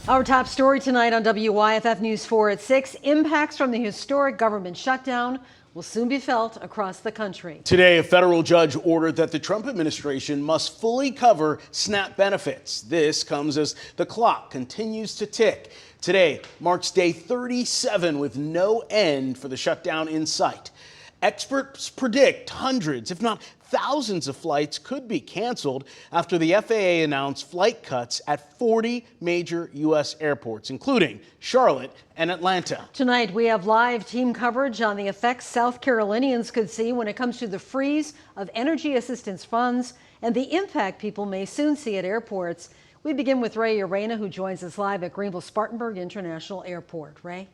Our top story tonight on WYFF News 4 at 6. Impacts from the historic government shutdown will soon be felt across the country. Today, a federal judge ordered that the Trump administration must fully cover SNAP benefits. This comes as the clock continues to tick. Today marks day 37 with no end for the shutdown in sight. Experts predict hundreds, if not thousands of flights could be canceled after the FAA announced flight cuts at 40 major U.S. airports, including Charlotte and Atlanta. Tonight, we have live team coverage on the effects South Carolinians could see when it comes to the freeze of energy assistance funds and the impact people may soon see at airports. We begin with Ray Arena, who joins us live at Greenville-Spartanburg International Airport. Ray?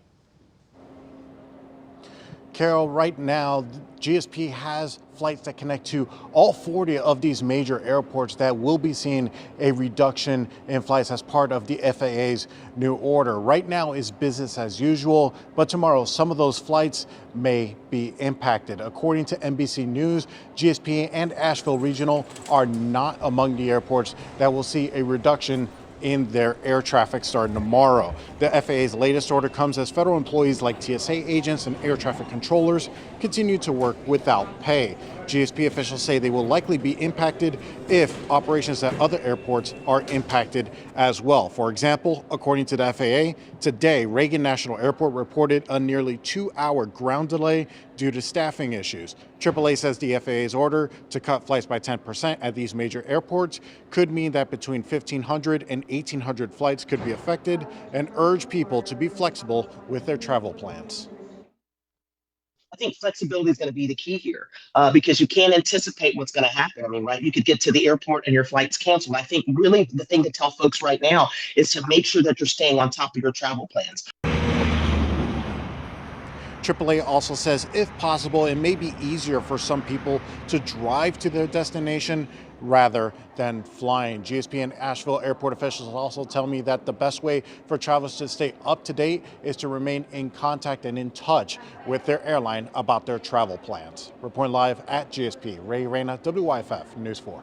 Carol, right now, GSP has flights that connect to all 40 of these major airports that will be seeing a reduction in flights as part of the FAA's new order. Right now is business as usual, but tomorrow some of those flights may be impacted. According to NBC News, GSP and Asheville Regional are not among the airports that will see a reduction in their air traffic starting tomorrow. The FAA's latest order comes as federal employees like TSA agents and air traffic controllers continue to work without pay. GSP officials say they will likely be impacted if operations at other airports are impacted as well. For example, according to the FAA, today Reagan National Airport reported a nearly 2-hour ground delay due to staffing issues. AAA says the FAA's order to cut flights by 10% at these major airports could mean that between 1,500 and 1,800 flights could be affected, and urge people to be flexible with their travel plans. I think flexibility is going to be the key here because you can't anticipate what's going to happen. I mean, right? You could get to the airport and your flight's canceled. I think really the thing to tell folks right now is to make sure that you're staying on top of your travel plans. AAA also says, if possible, it may be easier for some people to drive to their destination rather than flying. GSP and Asheville airport officials also tell me that the best way for travelers to stay up to date is to remain in contact and in touch with their airline about their travel plans. Reporting live at GSP, Ray Reyna, WYFF News 4.